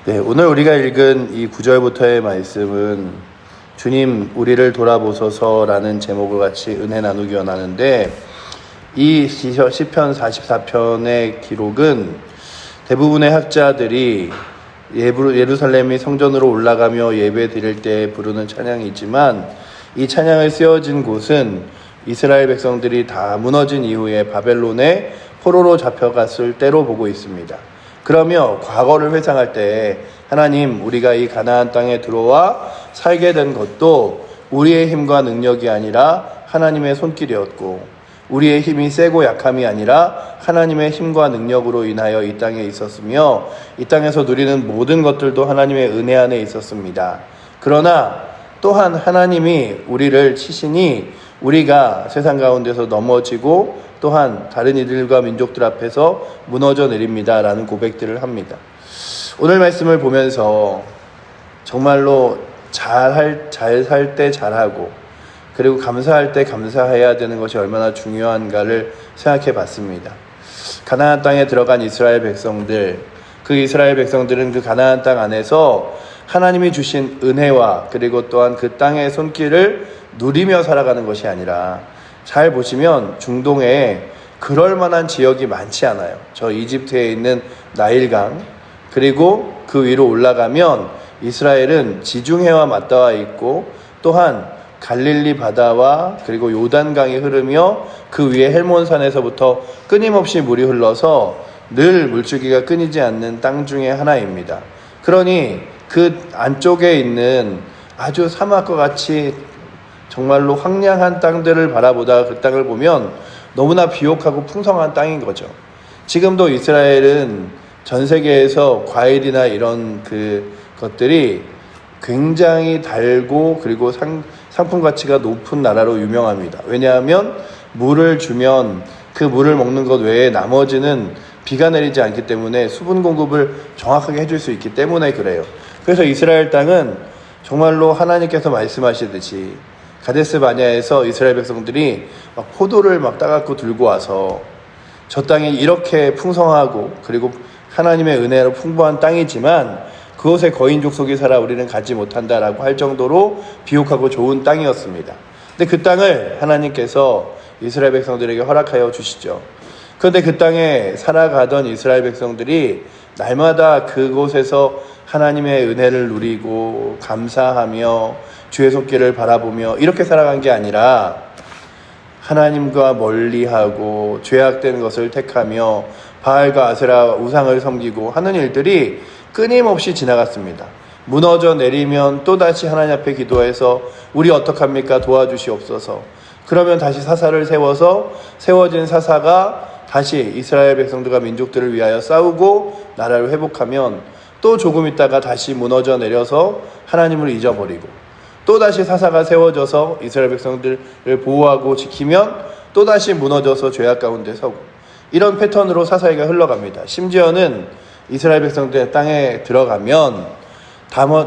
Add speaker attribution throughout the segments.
Speaker 1: 네, 오늘 우리가 읽은 이 9절부터의 말씀은 주님 우리를 돌아보소서라는 제목을 같이 은혜 나누기 원하는데, 이 시편 44편의 기록은 대부분의 학자들이 예루살렘이 성전으로 올라가며 예배 드릴 때 부르는 찬양이지만, 이 찬양을 쓰여진 곳은 이스라엘 백성들이 다 무너진 이후에 바벨론에 포로로 잡혀갔을 때로 보고 있습니다. 그러며 과거를 회상할 때 하나님, 우리가 이 가나안 땅에 들어와 살게 된 것도 우리의 힘과 능력이 아니라 하나님의 손길이었고, 우리의 힘이 세고 약함이 아니라 하나님의 힘과 능력으로 인하여 이 땅에 있었으며, 이 땅에서 누리는 모든 것들도 하나님의 은혜 안에 있었습니다. 그러나 또한 하나님이 우리를 치시니 우리가 세상 가운데서 넘어지고 또한 다른 이들과 민족들 앞에서 무너져 내립니다 라는 고백들을 합니다. 오늘 말씀을 보면서 정말로 잘 살 때 잘하고, 그리고 감사할 때 감사해야 되는 것이 얼마나 중요한가를 생각해 봤습니다. 가나안 땅에 들어간 이스라엘 백성들, 그 이스라엘 백성들은 그 가나안 땅 안에서 하나님이 주신 은혜와 그리고 또한 그 땅의 손길을 누리며 살아가는 것이 아니라, 잘 보시면 중동에 그럴 만한 지역이 많지 않아요. 저 이집트에 있는 나일강, 그리고 그 위로 올라가면 이스라엘은 지중해와 맞닿아 있고, 또한 갈릴리 바다와 그리고 요단강이 흐르며 그 위에 헬몬산에서부터 끊임없이 물이 흘러서 늘 물줄기가 끊이지 않는 땅 중에 하나입니다. 그러니 그 안쪽에 있는 아주 사막과 같이 정말로 황량한 땅들을 바라보다가 그 땅을 보면 너무나 비옥하고 풍성한 땅인 거죠. 지금도 이스라엘은 전 세계에서 과일이나 이런 것들이 굉장히 달고 그리고 상품 가치가 높은 나라로 유명합니다. 왜냐하면 물을 주면 그 물을 먹는 것 외에 나머지는 비가 내리지 않기 때문에 수분 공급을 정확하게 해줄 수 있기 때문에 그래요. 그래서 이스라엘 땅은 정말로 하나님께서 말씀하시듯이 가데스 바냐에서 이스라엘 백성들이 막 포도를 막 따갖고 들고 와서, 저 땅이 이렇게 풍성하고 그리고 하나님의 은혜로 풍부한 땅이지만 그곳에 거인 족속이 살아 우리는 가지 못한다라고 할 정도로 비옥하고 좋은 땅이었습니다. 근데 그 땅을 하나님께서 이스라엘 백성들에게 허락하여 주시죠. 그런데 그 땅에 살아가던 이스라엘 백성들이 날마다 그곳에서 하나님의 은혜를 누리고 감사하며 주의 손길을 바라보며 이렇게 살아간 게 아니라, 하나님과 멀리하고 죄악된 것을 택하며 바알과 아세라 우상을 섬기고 하는 일들이 끊임없이 지나갔습니다. 무너져 내리면 또다시 하나님 앞에 기도해서 우리 어떡합니까? 도와주시옵소서. 그러면 다시 사사를 세워서 세워진 사사가 다시 이스라엘 백성들과 민족들을 위하여 싸우고 나라를 회복하면, 또 조금 있다가 다시 무너져 내려서 하나님을 잊어버리고, 또다시 사사가 세워져서 이스라엘 백성들을 보호하고 지키면 또다시 무너져서 죄악 가운데 서고, 이런 패턴으로 사사기가 흘러갑니다. 심지어는 이스라엘 백성들의 땅에 들어가면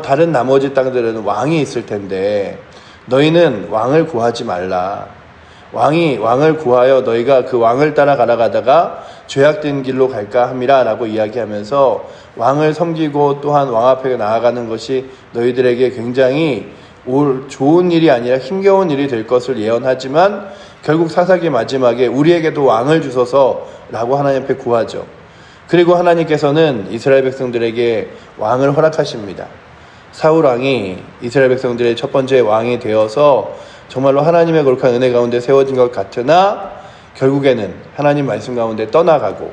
Speaker 1: 다른 나머지 땅들은 왕이 있을 텐데 너희는 왕을 구하지 말라. 왕을 구하여 너희가 그 왕을 따라 가다가 죄악된 길로 갈까 함이라 라고 이야기하면서 왕을 섬기고 또한 왕 앞에 나아가는 것이 너희들에게 굉장히 좋은 일이 아니라 힘겨운 일이 될 것을 예언하지만, 결국 사사기 마지막에 우리에게도 왕을 주소서 라고 하나님 앞에 구하죠. 그리고 하나님께서는 이스라엘 백성들에게 왕을 허락하십니다. 사울 왕이 이스라엘 백성들의 첫 번째 왕이 되어서 정말로 하나님의 거룩한 은혜 가운데 세워진 것 같으나 결국에는 하나님 말씀 가운데 떠나가고,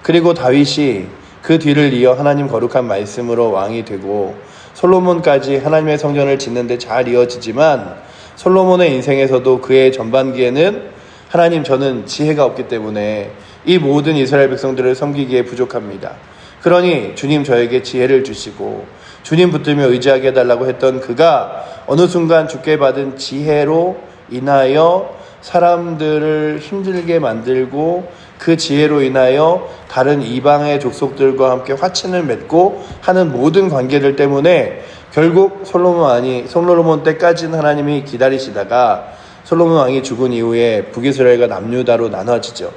Speaker 1: 그리고 다윗이 그 뒤를 이어 하나님 거룩한 말씀으로 왕이 되고, 솔로몬까지 하나님의 성전을 짓는데 잘 이어지지만 솔로몬의 인생에서도 그의 전반기에는 하나님, 저는 지혜가 없기 때문에 이 모든 이스라엘 백성들을 섬기기에 부족합니다. 그러니 주님 저에게 지혜를 주시고 주님 붙들며 의지하게 해달라고 했던 그가 어느 순간 주께 받은 지혜로 인하여 사람들을 힘들게 만들고, 그 지혜로 인하여 다른 이방의 족속들과 함께 화친을 맺고 하는 모든 관계들 때문에 결국 솔로몬 때까지는 하나님이 기다리시다가 솔로몬 왕이 죽은 이후에 북이스라엘과 남유다로 나눠지죠.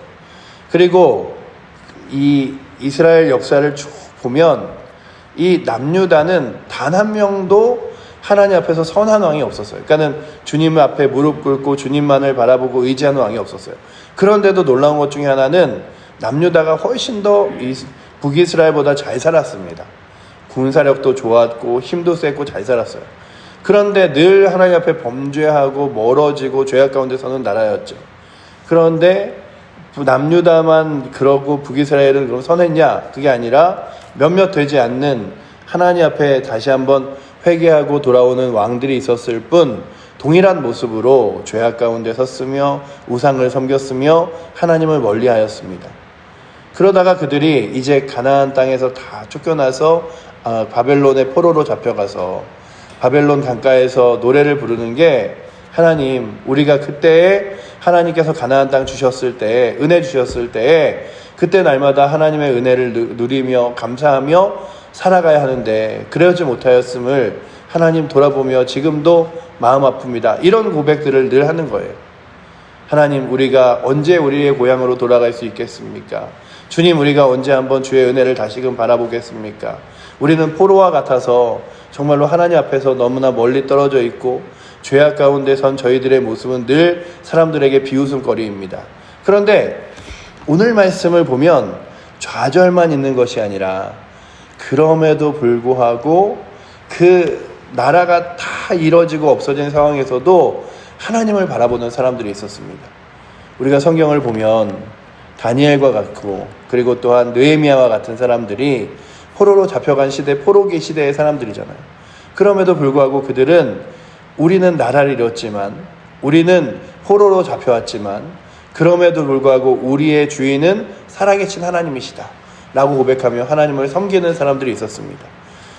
Speaker 1: 그리고 이 이스라엘 역사를 쭉 보면 이 남유다는 단 한 명도 하나님 앞에서 선한 왕이 없었어요. 그러니까는 주님 앞에 무릎 꿇고 주님만을 바라보고 의지하는 왕이 없었어요. 그런데도 놀라운 것 중에 하나는 남유다가 훨씬 더 북이스라엘보다 잘 살았습니다. 군사력도 좋았고 힘도 셌고 잘 살았어요. 그런데 늘 하나님 앞에 범죄하고 멀어지고 죄악 가운데 서는 나라였죠. 그런데 남유다만 그러고 북이스라엘은 그럼 선했냐? 그게 아니라 몇몇 되지 않는 하나님 앞에 다시 한번 회개하고 돌아오는 왕들이 있었을 뿐 동일한 모습으로 죄악 가운데 섰으며 우상을 섬겼으며 하나님을 멀리하였습니다. 그러다가 그들이 이제 가나안 땅에서 다 쫓겨나서 바벨론의 포로로 잡혀가서 바벨론 강가에서 노래를 부르는 게 하나님, 우리가 그때에 하나님께서 가나안 땅 주셨을 때, 은혜 주셨을 때에 그때 날마다 하나님의 은혜를 누리며 감사하며 살아가야 하는데 그러지 못하였음을 하나님 돌아보며 지금도 마음 아픕니다. 이런 고백들을 늘 하는 거예요. 하나님, 우리가 언제 우리의 고향으로 돌아갈 수 있겠습니까? 주님, 우리가 언제 한번 주의 은혜를 다시금 바라보겠습니까? 우리는 포로와 같아서 정말로 하나님 앞에서 너무나 멀리 떨어져 있고 죄악 가운데 선 저희들의 모습은 늘 사람들에게 비웃음거리입니다. 그런데 오늘 말씀을 보면 좌절만 있는 것이 아니라 그럼에도 불구하고 그 나라가 다 이뤄지고 없어진 상황에서도 하나님을 바라보는 사람들이 있었습니다. 우리가 성경을 보면 다니엘과 같고 그리고 또한 느헤미야와 같은 사람들이 포로로 잡혀간 시대, 포로기 시대의 사람들이잖아요. 그럼에도 불구하고 그들은 우리는 나라를 잃었지만, 우리는 포로로 잡혀왔지만 그럼에도 불구하고 우리의 주인은 살아계신 하나님이시다 라고 고백하며 하나님을 섬기는 사람들이 있었습니다.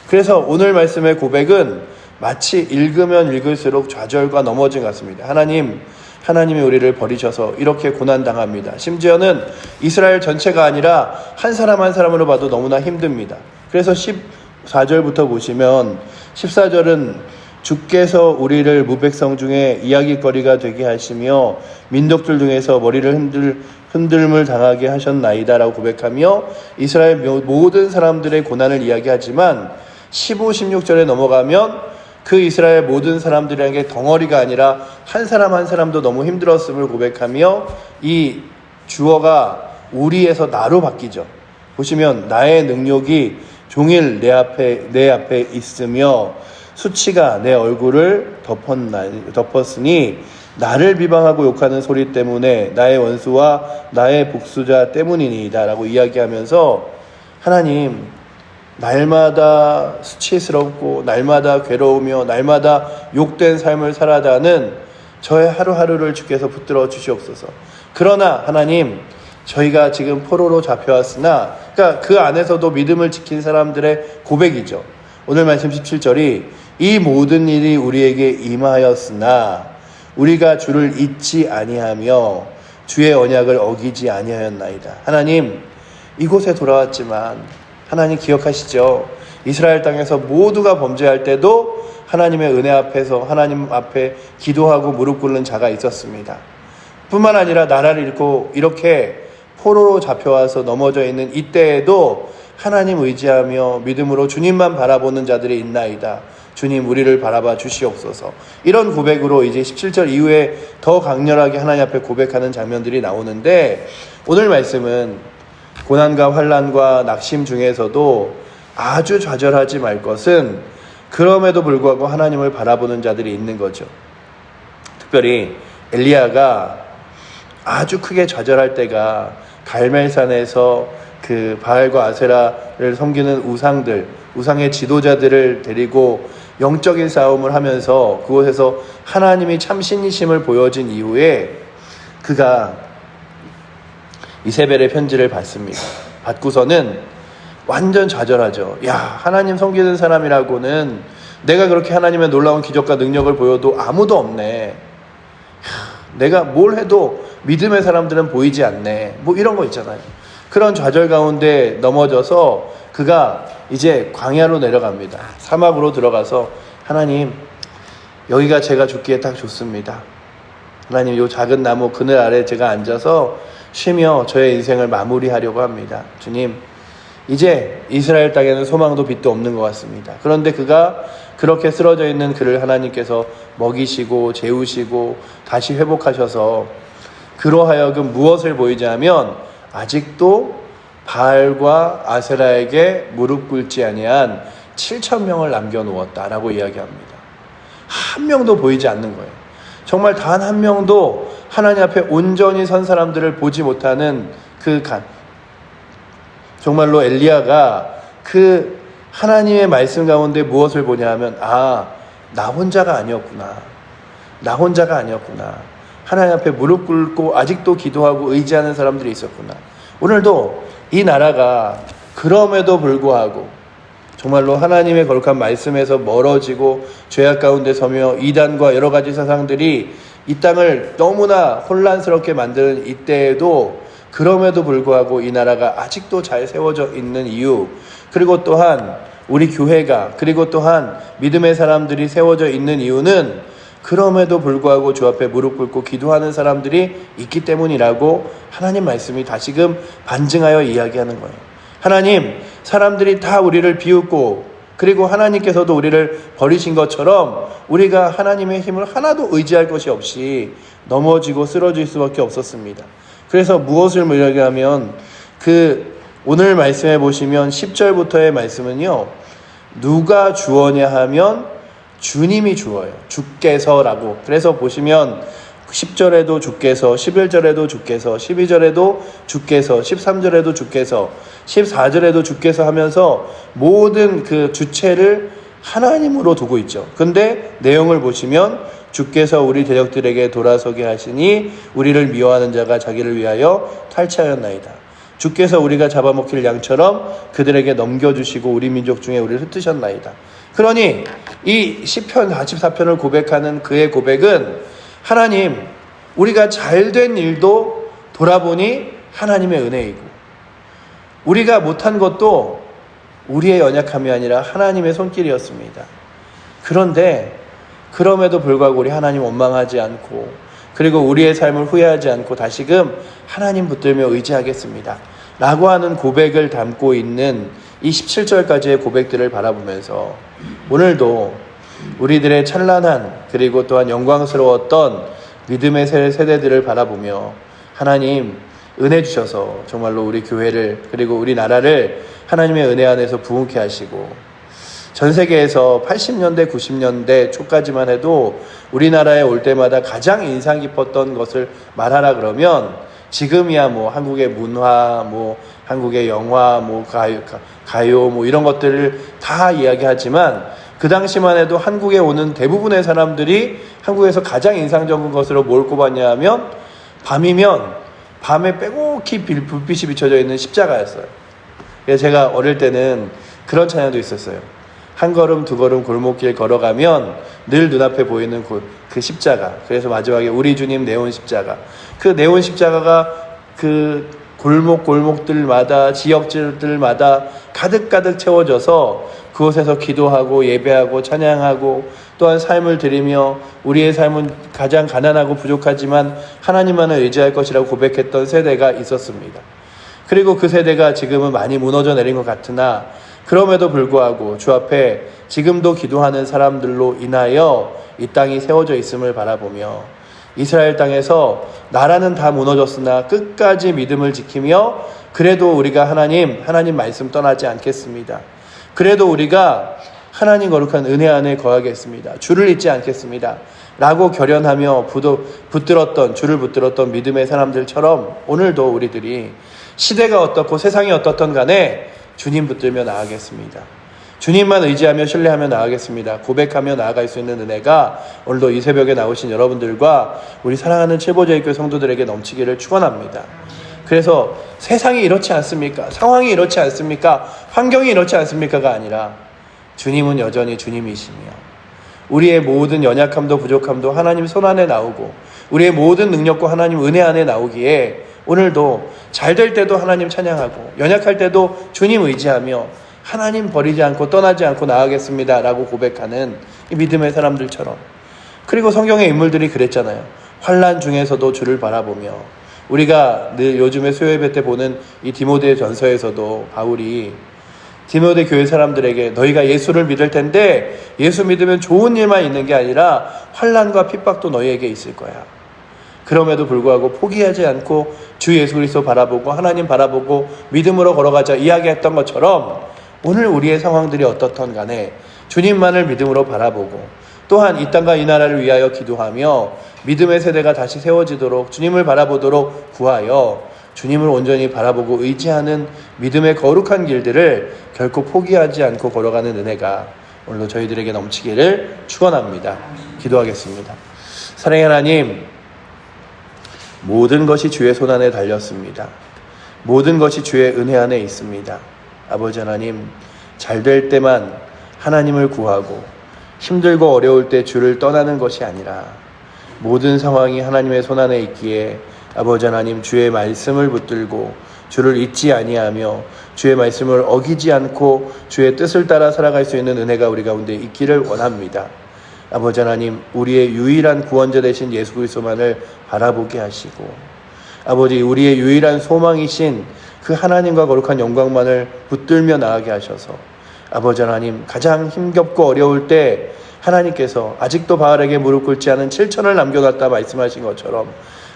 Speaker 1: 그래서 오늘 말씀의 고백은 마치 읽으면 읽을수록 좌절과 넘어짐 같습니다. 하나님이 우리를 버리셔서 이렇게 고난당합니다. 심지어는 이스라엘 전체가 아니라 한 사람 한 사람으로 봐도 너무나 힘듭니다. 그래서 14절부터 보시면 14절은 주께서 우리를 무백성 중에 이야기거리가 되게 하시며 민족들 중에서 머리를 흔들물 당하게 하셨나이다 라고 고백하며 이스라엘 모든 사람들의 고난을 이야기하지만 15, 16절에 넘어가면 그 이스라엘 모든 사람들에게 덩어리가 아니라 한 사람 한 사람도 너무 힘들었음을 고백하며 이 주어가 우리에서 나로 바뀌죠. 보시면 나의 능력이 종일 내 앞에 있으며 수치가 내 얼굴을 덮었으니 나를 비방하고 욕하는 소리 때문에 나의 원수와 나의 복수자 때문이니이다 라고 이야기하면서 하나님, 날마다 수치스럽고 날마다 괴로우며 날마다 욕된 삶을 살아가는 저의 하루하루를 주께서 붙들어 주시옵소서. 그러나 하나님, 저희가 지금 포로로 잡혀왔으나, 그러니까 그 안에서도 믿음을 지킨 사람들의 고백이죠. 오늘 말씀 17절이 이 모든 일이 우리에게 임하였으나 우리가 주를 잊지 아니하며 주의 언약을 어기지 아니하였나이다. 하나님, 이곳에 돌아왔지만 하나님 기억하시죠? 이스라엘 땅에서 모두가 범죄할 때도 하나님의 은혜 앞에서 하나님 앞에 기도하고 무릎 꿇는 자가 있었습니다. 뿐만 아니라 나라를 잃고 이렇게 포로로 잡혀와서 넘어져 있는 이때에도 하나님 의지하며 믿음으로 주님만 바라보는 자들이 있나이다. 주님, 우리를 바라봐 주시옵소서. 이런 고백으로 이제 17절 이후에 더 강렬하게 하나님 앞에 고백하는 장면들이 나오는데, 오늘 말씀은 고난과 환난과 낙심 중에서도 아주 좌절하지 말 것은 그럼에도 불구하고 하나님을 바라보는 자들이 있는 거죠. 특별히 엘리야가 아주 크게 좌절할 때가 갈멜산에서 그 바알과 아세라를 섬기는 우상의 지도자들을 데리고 영적인 싸움을 하면서 그곳에서 하나님이 참 신이심을 보여진 이후에 그가 이세벨의 편지를 받습니다. 받고서는 완전 좌절하죠. 야, 하나님 섬기는 사람이라고는 내가 그렇게 하나님의 놀라운 기적과 능력을 보여도 아무도 없네. 내가 뭘 해도 믿음의 사람들은 보이지 않네. 뭐 이런 거 있잖아요. 그런 좌절 가운데 넘어져서 그가 이제 광야로 내려갑니다. 사막으로 들어가서 하나님, 여기가 제가 죽기에 딱 좋습니다. 하나님, 이 작은 나무 그늘 아래 제가 앉아서 쉬며 저의 인생을 마무리하려고 합니다. 주님, 이제 이스라엘 땅에는 소망도 빛도 없는 것 같습니다. 그런데 그가 그렇게 쓰러져 있는 그를 하나님께서 먹이시고 재우시고 다시 회복하셔서 그로 하여금 무엇을 보이지 하면 아직도 바알과 아세라에게 무릎 꿇지 아니한 7,000명을 남겨놓았다라고 이야기합니다. 한 명도 보이지 않는 거예요. 정말 단 한 명도 하나님 앞에 온전히 선 사람들을 보지 못하는 정말로 엘리야가 그 하나님의 말씀 가운데 무엇을 보냐 하면 나 혼자가 아니었구나. 나 혼자가 아니었구나. 하나님 앞에 무릎 꿇고 아직도 기도하고 의지하는 사람들이 있었구나. 오늘도 이 나라가 그럼에도 불구하고 정말로 하나님의 거룩한 말씀에서 멀어지고 죄악 가운데 서며 이단과 여러 가지 사상들이 이 땅을 너무나 혼란스럽게 만드는 이때에도 그럼에도 불구하고 이 나라가 아직도 잘 세워져 있는 이유, 그리고 또한 우리 교회가, 그리고 또한 믿음의 사람들이 세워져 있는 이유는 그럼에도 불구하고 주 앞에 무릎 꿇고 기도하는 사람들이 있기 때문이라고 하나님 말씀이 다시금 반증하여 이야기하는 거예요. 하나님, 사람들이 다 우리를 비웃고 그리고 하나님께서도 우리를 버리신 것처럼 우리가 하나님의 힘을 하나도 의지할 것이 없이 넘어지고 쓰러질 수밖에 없었습니다. 그래서 무엇을 이야기하면 오늘 말씀해 보시면 10절부터의 말씀은요, 누가 주어냐 하면 주님이 주어요. 주께서라고. 그래서 보시면 10절에도 주께서, 11절에도 주께서, 12절에도 주께서, 13절에도 주께서, 14절에도 주께서 하면서 모든 그 주체를 하나님으로 두고 있죠. 근데 내용을 보시면 주께서 우리 대적들에게 돌아서게 하시니 우리를 미워하는 자가 자기를 위하여 탈취하였나이다. 주께서 우리가 잡아먹힐 양처럼 그들에게 넘겨주시고 우리 민족 중에 우리를 흩으셨나이다. 그러니 이 시편 44편을 고백하는 그의 고백은 하나님, 우리가 잘된 일도 돌아보니 하나님의 은혜이고 우리가 못한 것도 우리의 연약함이 아니라 하나님의 손길이었습니다. 그런데 그럼에도 불구하고 우리 하나님 원망하지 않고 그리고 우리의 삶을 후회하지 않고 다시금 하나님 붙들며 의지하겠습니다 라고 하는 고백을 담고 있는 이 17절까지의 고백들을 바라보면서 오늘도 우리들의 찬란한 그리고 또한 영광스러웠던 믿음의 세대들을 바라보며 하나님 은혜 주셔서 정말로 우리 교회를 그리고 우리 나라를 하나님의 은혜 안에서 부흥케 하시고 전 세계에서 80년대 90년대 초까지만 해도 우리나라에 올 때마다 가장 인상 깊었던 것을 말하라 그러면 지금이야 뭐 한국의 문화, 뭐 한국의 영화, 뭐 가요 뭐 이런 것들을 다 이야기하지만 그 당시만 해도 한국에 오는 대부분의 사람들이 한국에서 가장 인상적인 것으로 뭘 꼽았냐 하면 밤이면 밤에 빼곡히 불빛이 비춰져 있는 십자가였어요. 그래서 제가 어릴 때는 그런 찬양도 있었어요. 한 걸음 두 걸음 골목길 걸어가면 늘 눈앞에 보이는 그 십자가. 그래서 마지막에 우리 주님 내온 십자가. 그 내온 십자가가 그 골목골목들마다 지역들마다 가득가득 채워져서 그곳에서 기도하고 예배하고 찬양하고 또한 삶을 드리며 우리의 삶은 가장 가난하고 부족하지만 하나님만을 의지할 것이라고 고백했던 세대가 있었습니다. 그리고 그 세대가 지금은 많이 무너져 내린 것 같으나 그럼에도 불구하고 주 앞에 지금도 기도하는 사람들로 인하여 이 땅이 세워져 있음을 바라보며 이스라엘 땅에서 나라는 다 무너졌으나 끝까지 믿음을 지키며 그래도 우리가 하나님 말씀 떠나지 않겠습니다. 그래도 우리가 하나님 거룩한 은혜 안에 거하겠습니다. 주를 잊지 않겠습니다. 라고 결연하며 주를 붙들었던 믿음의 사람들처럼 오늘도 우리들이 시대가 어떻고 세상이 어떻든 간에 주님 붙들며 나아가겠습니다. 주님만 의지하며 신뢰하며 나아가겠습니다. 고백하며 나아갈 수 있는 은혜가 오늘도 이 새벽에 나오신 여러분들과 우리 사랑하는 칠보제일교회 성도들에게 넘치기를 축원합니다. 그래서 세상이 이렇지 않습니까? 상황이 이렇지 않습니까? 환경이 이렇지 않습니까가 아니라 주님은 여전히 주님이시며 우리의 모든 연약함도 부족함도 하나님 손 안에 나오고 우리의 모든 능력과 하나님 은혜 안에 나오기에 오늘도 잘 될 때도 하나님 찬양하고 연약할 때도 주님 의지하며 하나님 버리지 않고 떠나지 않고 나아가겠습니다 라고 고백하는 이 믿음의 사람들처럼. 그리고 성경의 인물들이 그랬잖아요. 환난 중에서도 주를 바라보며 우리가 늘 요즘에 수요예배 때 보는 이 디모데 전서에서도 바울이 디모데 교회 사람들에게 너희가 예수를 믿을 텐데 예수 믿으면 좋은 일만 있는 게 아니라 환난과 핍박도 너희에게 있을 거야. 그럼에도 불구하고 포기하지 않고 주 예수 그리스도 바라보고 하나님 바라보고 믿음으로 걸어가자 이야기했던 것처럼 오늘 우리의 상황들이 어떻든 간에 주님만을 믿음으로 바라보고 또한 이 땅과 이 나라를 위하여 기도하며 믿음의 세대가 다시 세워지도록 주님을 바라보도록 구하여 주님을 온전히 바라보고 의지하는 믿음의 거룩한 길들을 결코 포기하지 않고 걸어가는 은혜가 오늘도 저희들에게 넘치기를 축원합니다. 기도하겠습니다. 사랑의 하나님, 모든 것이 주의 손안에 달렸습니다. 모든 것이 주의 은혜 안에 있습니다. 아버지 하나님, 잘 될 때만 하나님을 구하고 힘들고 어려울 때 주를 떠나는 것이 아니라 모든 상황이 하나님의 손안에 있기에 아버지 하나님, 주의 말씀을 붙들고 주를 잊지 아니하며 주의 말씀을 어기지 않고 주의 뜻을 따라 살아갈 수 있는 은혜가 우리 가운데 있기를 원합니다. 아버지 하나님, 우리의 유일한 구원자 되신 예수 그리스도만을 바라보게 하시고 아버지, 우리의 유일한 소망이신 그 하나님과 거룩한 영광만을 붙들며 나아가게 하셔서 아버지 하나님, 가장 힘겹고 어려울 때 하나님께서 아직도 바알에게 무릎 꿇지 않은 7천을 남겨놨다 말씀하신 것처럼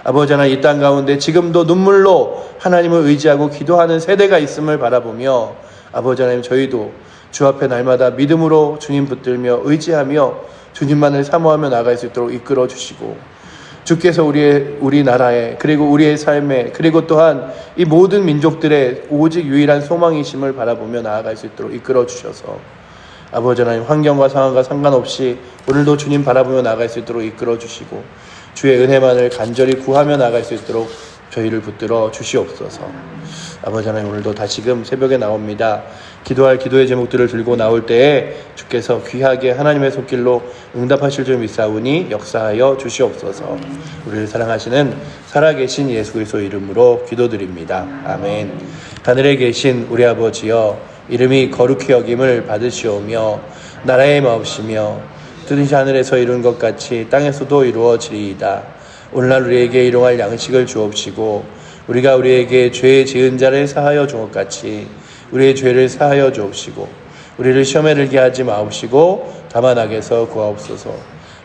Speaker 1: 아버지 하나님, 이 땅 가운데 지금도 눈물로 하나님을 의지하고 기도하는 세대가 있음을 바라보며 아버지 하나님, 저희도 주 앞에 날마다 믿음으로 주님 붙들며 의지하며 주님만을 사모하며 나아갈 수 있도록 이끌어 주시고 주께서 우리 나라에 그리고 우리의 삶에 그리고 또한 이 모든 민족들의 오직 유일한 소망이심을 바라보며 나아갈 수 있도록 이끌어 주셔서 아버지 하나님, 환경과 상황과 상관없이 오늘도 주님 바라보며 나아갈 수 있도록 이끌어 주시고 주의 은혜만을 간절히 구하며 나아갈 수 있도록 저희를 붙들어 주시옵소서. 아버지 하나님, 오늘도 다시금 새벽에 나옵니다. 기도할 기도의 제목들을 들고 나올 때에 주께서 귀하게 하나님의 손길로 응답하실 줄 믿사오니 역사하여 주시옵소서. 우리를 사랑하시는 살아계신 예수 그리스도 이름으로 기도드립니다. 아멘. 하늘에 계신 우리 아버지여, 이름이 거룩히 여김을 받으시오며 나라의 마옵시며 뜻이 하늘에서 이룬 것 같이 땅에서도 이루어지리이다. 오늘날 우리에게 일용할 양식을 주옵시고 우리가 우리에게 죄 지은 자를 사하여 준 것 같이 우리의 죄를 사하여 주옵시고 우리를 시험에 들게 하지 마옵시고 다만 악에서 구하옵소서.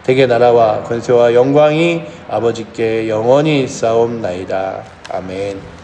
Speaker 1: 대개 나라와 권세와 영광이 아버지께 영원히 있사옵나이다. 아멘.